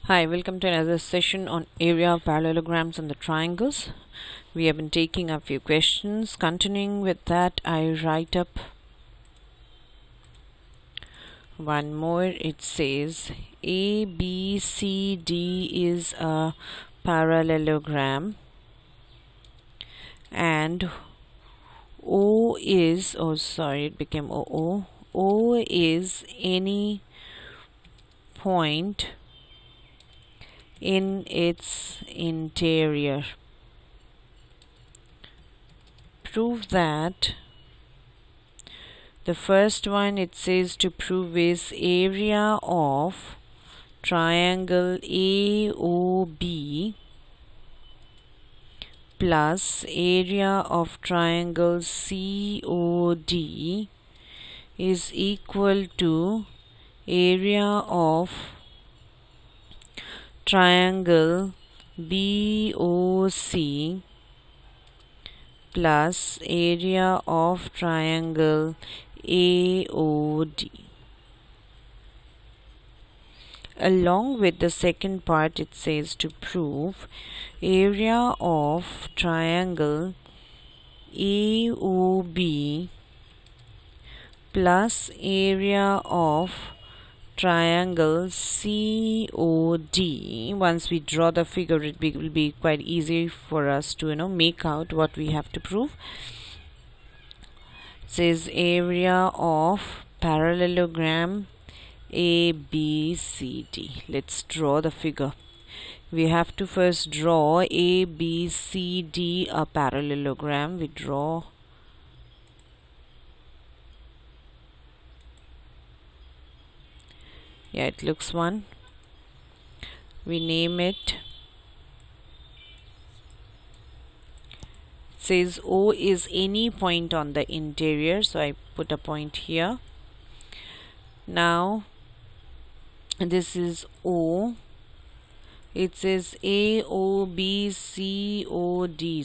Hi, welcome to another session on area of parallelograms and the triangles. We have been taking a few questions. Continuing with that, I write up one more. It says ABCD is a parallelogram and O is, it became OO. O is any point in its interior. Prove that. The first one it says to prove is area of triangle AOB plus area of triangle COD is equal to area of triangle BOC plus area of triangle AOD. Along with the second part, it says to prove area of triangle AOB plus area of triangle COD. Once we draw the figure, it will be quite easy for us to make out what we have to prove. It says area of parallelogram ABCD. Let's draw the figure. We have to first draw ABCD, a parallelogram. We draw it looks one. We name it. It says O is any point on the interior, so I put a point here. Now this is O. It says AOBCOD,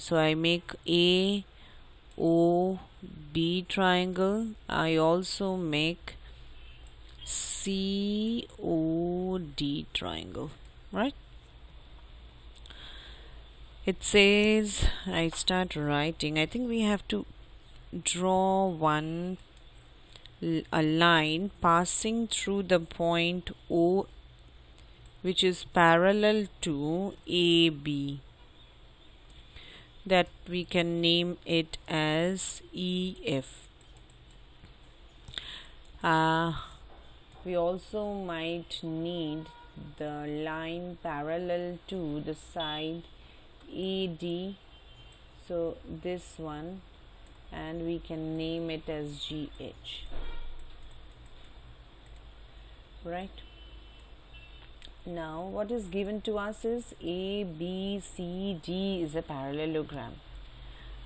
so I make AOB triangle. I also make COD triangle, right? It says, I start writing. I think we have to draw a line passing through the point O, which is parallel to AB. That we can name it as EF. We also might need the line parallel to the side AD, so this one, and we can name it as GH, right? Now what is given to us is ABCD is a parallelogram.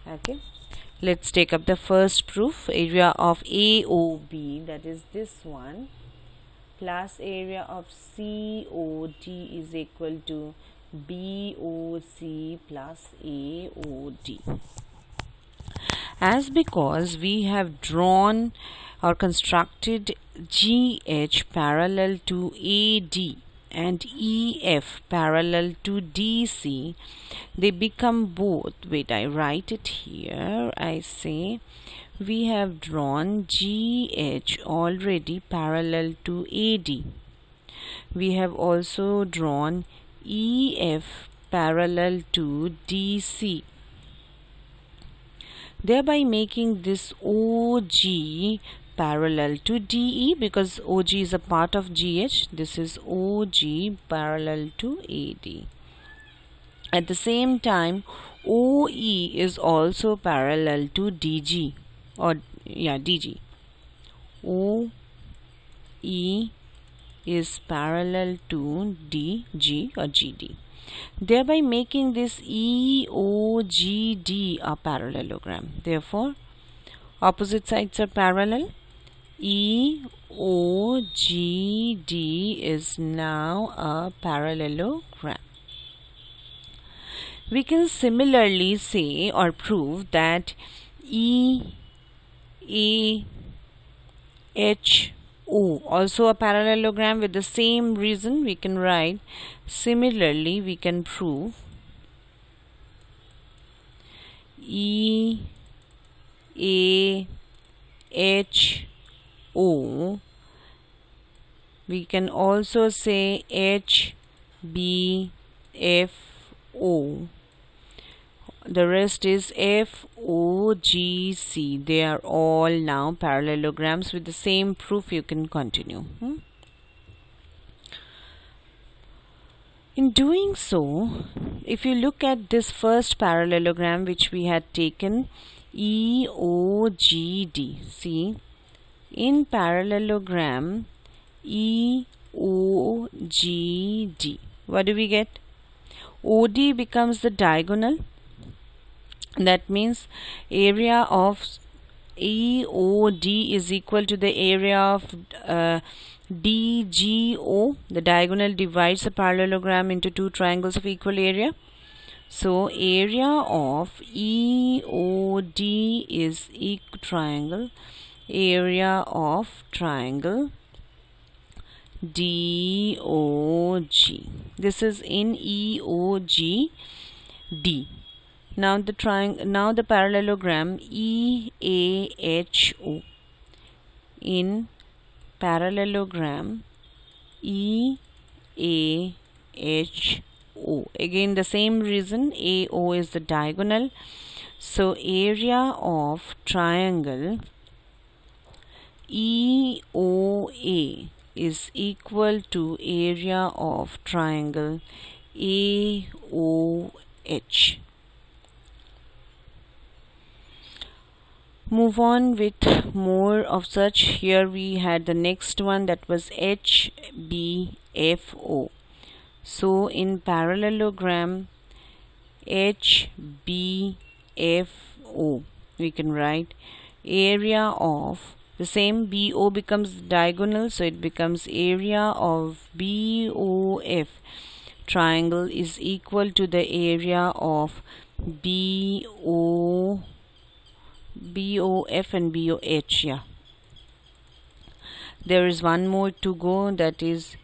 Okay, let's take up the first proof. Area of AOB, that is this one, plus area of COD is equal to BOC plus AOD. As because we have drawn or constructed GH parallel to AD and EF parallel to DC, they become both. Wait, I write it here. I say we have drawn GH already parallel to AD. We have also drawn EF parallel to DC, thereby making this OG parallel to DE, because OG is a part of GH. This is OG parallel to AD. At the same time, OE is also parallel to DG, DG. OE is parallel to DG or GD, thereby making this EOGD a parallelogram. Therefore, opposite sides are parallel. EOGD is now a parallelogram. We can similarly say or prove that EAH O, also a parallelogram with the same reason we can write. Similarly, we can prove E A H O. We can also say H B F O. The rest is F O G C. They are all now parallelograms. With the same proof you can continue. In doing so, if you look at this first parallelogram which we had taken, EOGD, see, in parallelogram EOGD, what do we get? OD becomes the diagonal. That means area of EOD is equal to the area of DGO. The diagonal divides a parallelogram into two triangles of equal area. So area of EOD is triangle area of triangle DOG. This is in EOGD. Now the parallelogram EAHO. In parallelogram EAHO, again the same reason, AO is the diagonal. So area of triangle EOA is equal to area of triangle AOH. Move on with more of such. Here we had the next one, that was HBFO. So in parallelogram HBFO, we can write area of the same, BO becomes diagonal, so it becomes area of BOF triangle is equal to the area of BOF and BOH. Yeah, there is one more to go, that is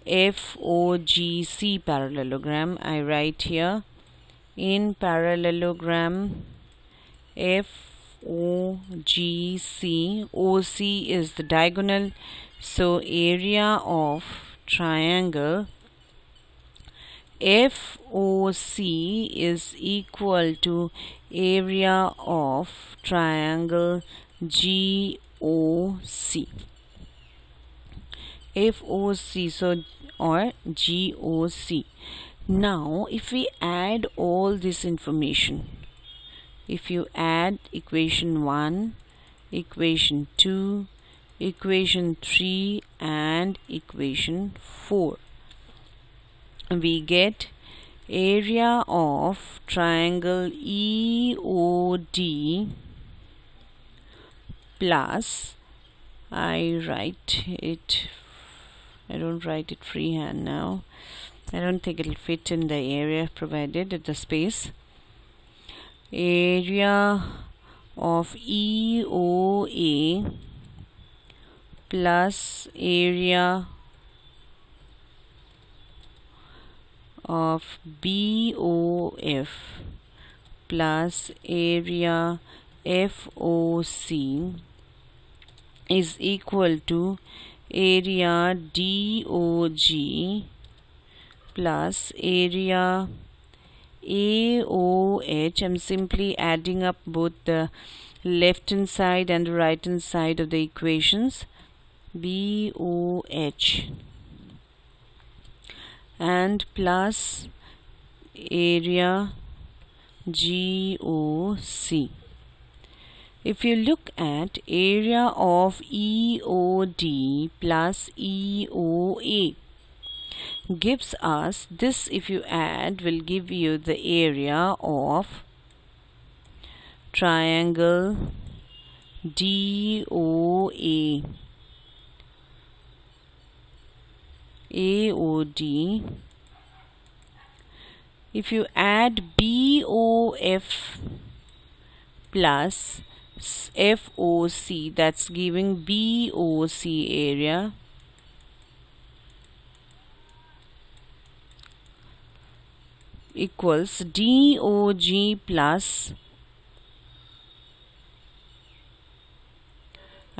FOGC parallelogram. I write here in parallelogram FOGC, OC is the diagonal, so area of triangle FOC is equal to area of triangle GOC. FOC, so, or GOC. Now if we add all this information, if you add equation 1, equation 2, equation 3 and equation 4, we get area of triangle EOD plus, I don't write it freehand now. I don't think it'll fit in the area provided at the space. Area of EOA plus area of BOF plus area FOC is equal to area DOG plus area AOH. I'm simply adding up both the left hand side and the right hand side of the equations. BOH and plus area GOC. If you look at area of EOD plus EOA gives us this, if you add, will give you the area of triangle DOA AOD. If you add BOF plus FOC, that's giving BOC area, equals DOG plus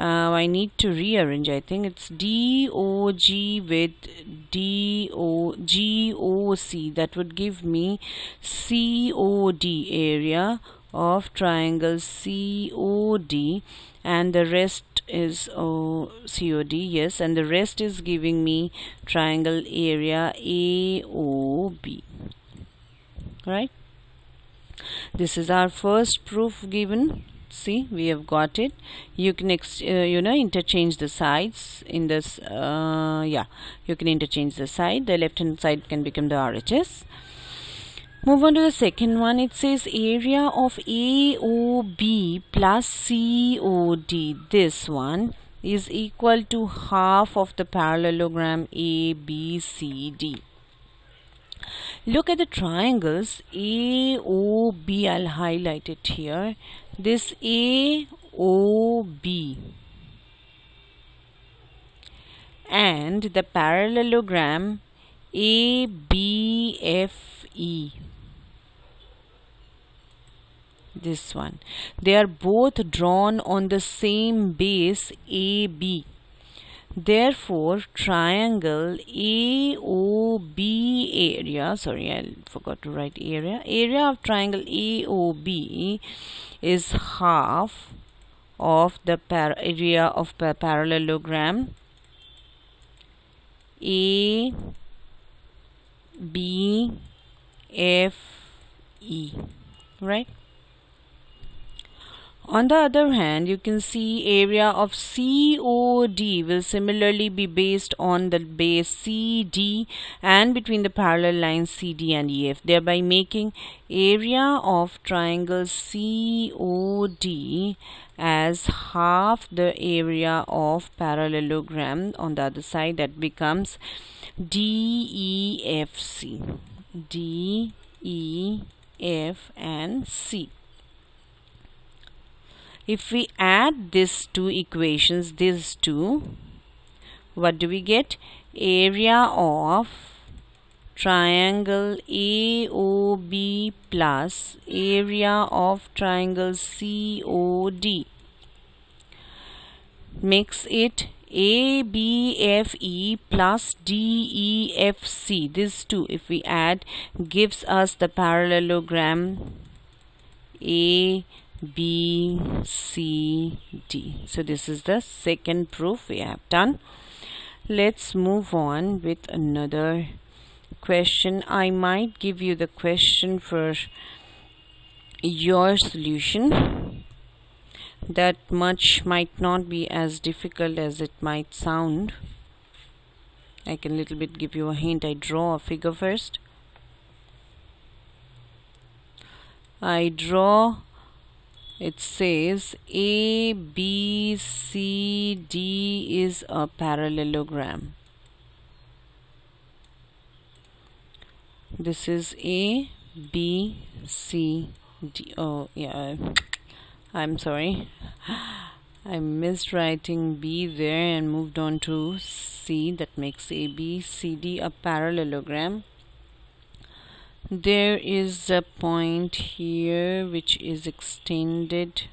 I need to rearrange. I think it's DOG with GOC. That would give me COD area of triangle COD, and the rest is COD, yes, and the rest is giving me triangle area AOB. Right? This is our first proof given. See, we have got it. You can interchange the sides in this. You can interchange the side. The left hand side can become the RHS. Move on to the second one. It says area of AOB plus COD, this one, is equal to half of the parallelogram ABCD. Look at the triangles AOB. I'll highlight it here. This AOB and the parallelogram ABFE, this one, they are both drawn on the same base AB. Therefore, triangle AOB area, sorry, I forgot to write area of triangle AOB is half of the area of the parallelogram ABFE, right? On the other hand, you can see area of COD will similarly be based on the base CD and between the parallel lines CD and EF, thereby making area of triangle COD as half the area of parallelogram on the other side. That becomes DEFC, DEF and C. If we add these two equations, these two, what do we get? Area of triangle AOB plus area of triangle COD makes it ABFE plus DEFC. These two, if we add, gives us the parallelogram ABCD. So this is the second proof we have done. Let's move on with another question. I might give you the question for your solution. That much might not be as difficult as it might sound. I can little bit give you a hint. I draw a figure first. I draw, it says ABCD is a parallelogram. This is ABCD. Oh yeah, I'm sorry, I missed writing B there and moved on to C. That makes ABCD a parallelogram. There is a point here which is extended.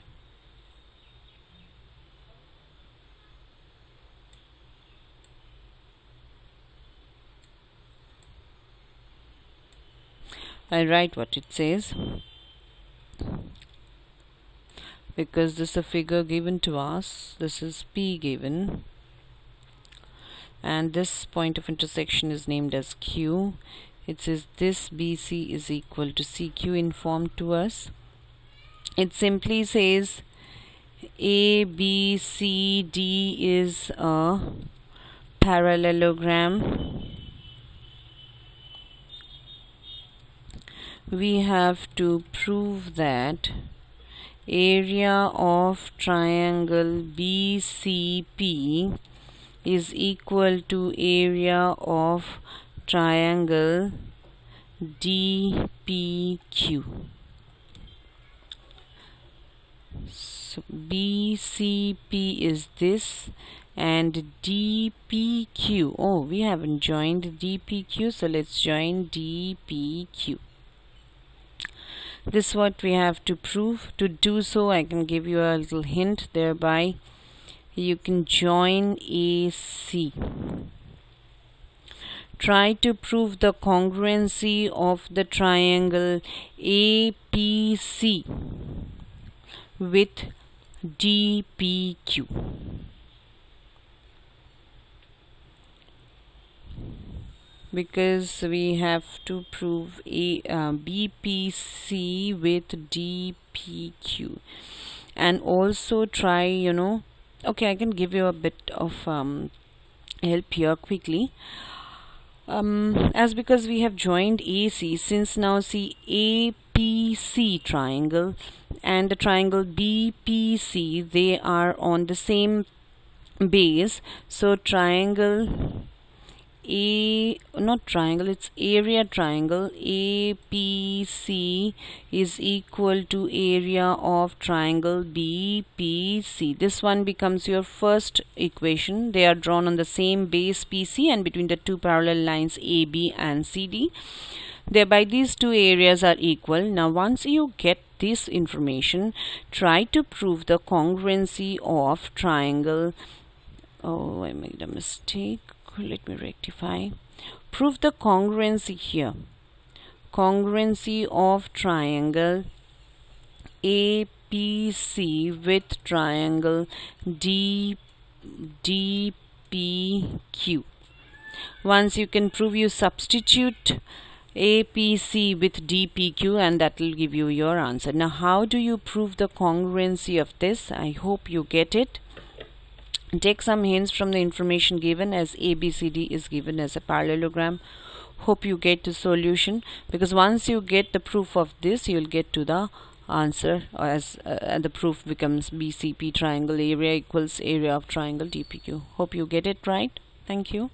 I write what it says because this is a figure given to us. This is P given, and this point of intersection is named as Q. It says this BC is equal to CQ informed to us. It simply says ABCD is a parallelogram. We have to prove that area of triangle BCP is equal to area of triangle DPQ. So BCP is this, and DPQ. Oh, we haven't joined DPQ, so let's join DPQ. This is what we have to prove. To do so, I can give you a little hint thereby. You can join AC. Try to prove the congruency of the triangle APC with DPQ. Because we have to prove BPC with DPQ, and also try, okay, I can give you a bit of help here quickly. As because we have joined AC, since now see APC triangle and the triangle BPC, they are on the same base, so triangle it's area triangle APC is equal to area of triangle BPC. This one becomes your first equation. They are drawn on the same base PC and between the two parallel lines AB and CD. Thereby these two areas are equal. Now once you get this information, try to prove the congruency of triangle. Oh, I made a mistake. Let me rectify. Prove the congruency here. Congruency of triangle APC with triangle DPQ. Once you can prove, you substitute APC with DPQ and that will give you your answer. Now how do you prove the congruency of this? I hope you get it. Take some hints from the information given, as ABCD is given as a parallelogram. Hope you get the solution, because once you get the proof of this, you will get to the answer, as the proof becomes BCP triangle area equals area of triangle DPQ. Hope you get it right. Thank you.